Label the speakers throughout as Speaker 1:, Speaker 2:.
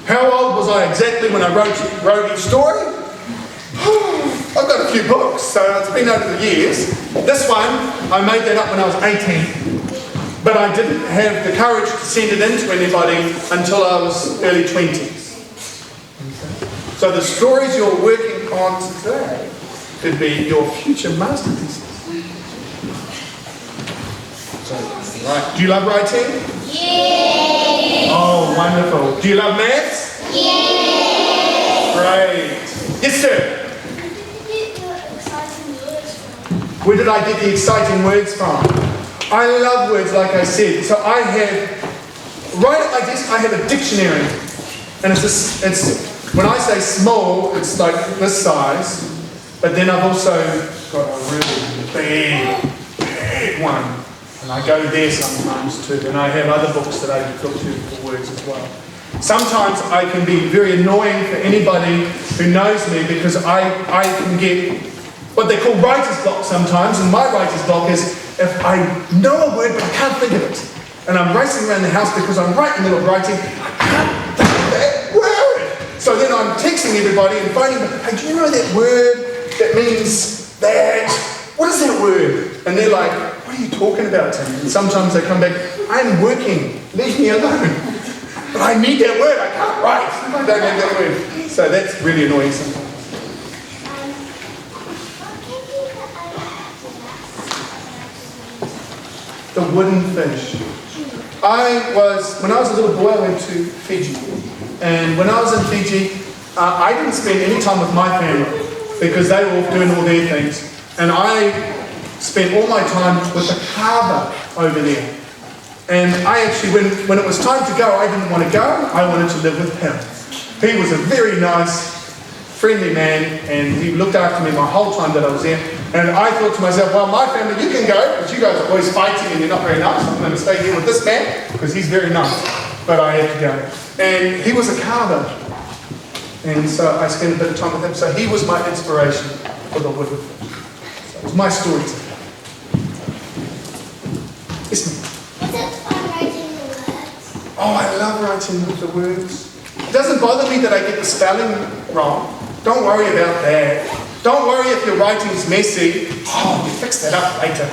Speaker 1: How old was I exactly when I wrote each story? I've got a few books, so it's been over the years. This one, I made that up when I was 18, but I didn't have the courage to send it in to anybody until I was early 20s. So the stories you're working on today could be your future masterpieces. So, right. Do you love writing?
Speaker 2: Yes.
Speaker 1: Oh, wonderful. Do you love maths?
Speaker 2: Yes.
Speaker 1: Great. Yes, sir. Where did I get the exciting words from? I love words, like I said. So I have, right at my desk, I have a dictionary. And it's when I say small, it's like this size. But then I've also got a really big one. And I go there sometimes too. And I have other books that I look to for words as well. Sometimes I can be very annoying for anybody who knows me because I can get what they call writer's block sometimes. And my writer's block is if I know a word but I can't think of it. And I'm racing around the house because I'm right in the middle of writing. I can't think of that word. So then I'm texting everybody and phoning them. Hey, do you know that word that means that? What is that word? And they're like, what are you talking about, Tim? And sometimes they come back, I'm working. Leave me alone. But I need that word. I can't write if I don't have that word. So that's really annoying sometimes. The wooden fish. When I was a little boy, I went to Fiji. And when I was in Fiji, I didn't spend any time with my family because they were off doing all their things. And I spent all my time with the carver over there. And I actually, when it was time to go, I didn't want to go. I wanted to live with him. He was a very nice, friendly man, and he looked after me my whole time that I was there. And I thought to myself, well, my family, you can go, but you guys are always fighting and you're not very nice. I'm going to stay here with this man because he's very nice. But I had to go. And he was a carver. And so I spent a bit of time with him. So he was my inspiration for the wooden fish. So it was my story today. Yes, ma'am.
Speaker 2: Is it fun writing the words?
Speaker 1: Oh, I love writing with the words. It doesn't bother me that I get the spelling wrong. Don't worry about that. Don't worry if your writing's messy. Oh, you fix that up later.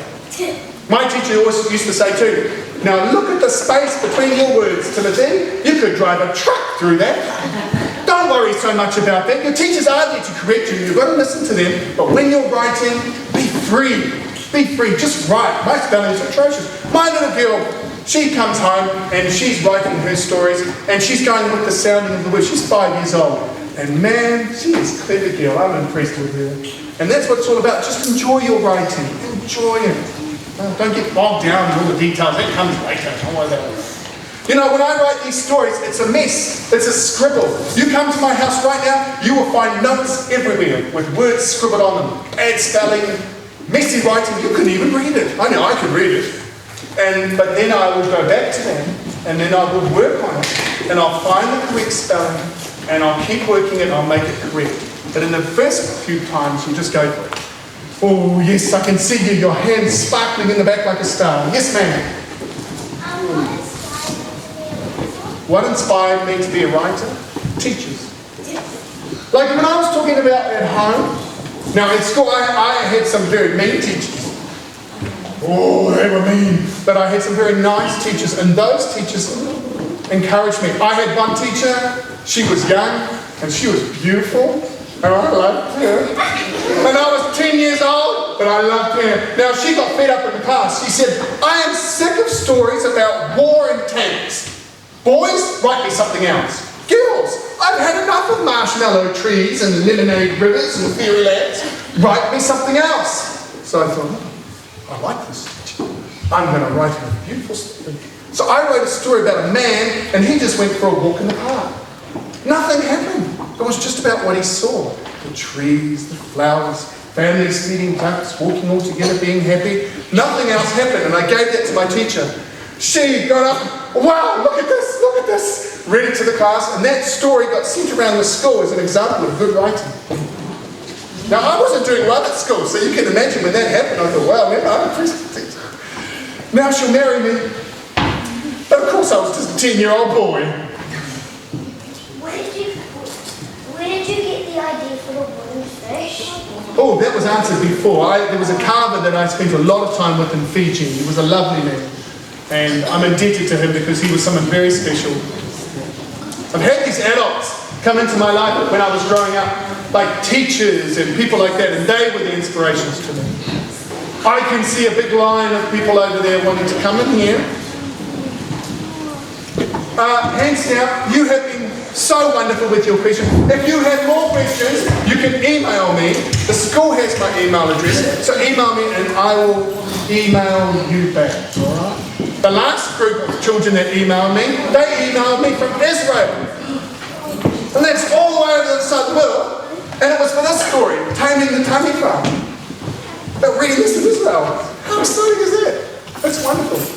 Speaker 1: My teacher always used to say too, now look at the space between your words, Timothy. You could drive a truck through that. Don't worry so much about that. Your teachers are there to correct you. You've got to listen to them. But when you're writing, be free. Be free. Just write. My spelling's atrocious. My little girl, she comes home and she's writing her stories and she's going with the sounding of the words. She's 5 years old. And man, she is a clever girl. I'm impressed with her. And that's what it's all about. Just enjoy your writing. Enjoy it. Don't get bogged down in all the details. That comes later. Don't worry about it. You know, when I write these stories, it's a mess. It's a scribble. You come to my house right now, you will find notes everywhere with words scribbled on them. Bad spelling, messy writing. You couldn't even read it. I know I could read it. But then I will go back to them and then I will work on it. And I'll find the correct spelling and I'll keep working it and I'll make it correct. But in the first few times, you just go for it. Oh, yes, I can see you. Your hands sparkling in the back like a star. Yes, ma'am. What inspired me to be a writer? Teachers. Like when I was talking about at home, now in school I had some very mean teachers. Oh, they were mean. But I had some very nice teachers, and those teachers encouraged me. I had one teacher, she was young, and she was beautiful, and I loved her. And I was 10 years old, but I loved her. Now she got fed up in the class. She said, I am sick of stories about war and tanks. Boys, write me something else. Girls, I've had enough of marshmallow trees and lemonade rivers and fairylands. Write me something else. So I thought, I like this. I'm going to write a beautiful story. So I wrote a story about a man, and he just went for a walk in the park. Nothing happened. It was just about what he saw. The trees, the flowers, families feeding ducks, walking all together, being happy. Nothing else happened, and I gave that to my teacher. She got up, wow, look at this, read it to the class, and that story got sent around the school as an example of good writing. Now, I wasn't doing well at school, so you can imagine when that happened, I thought, wow, man, I'm impressed with the teacher. Now she'll marry me. But of course I was just a 10-year-old boy.
Speaker 2: Well,
Speaker 1: Oh, that was answered before. There was a carver that I spent a lot of time with in Fiji. He was a lovely man. And I'm indebted to him because he was someone very special. I've had these adults come into my life when I was growing up, like teachers and people like that, and they were the inspirations to me. I can see a big line of people over there wanting to come in here. Hands down, you have been so wonderful with your questions. If you have more questions, you can email me. The school has my email address, so email me and I will email you back, all right? The last group of children that emailed me, they emailed me from Israel. And that's all the way over the other side of the world. And it was for this story, Taming the Tummy Farm. But reading this in Israel. How exciting is that? That's wonderful.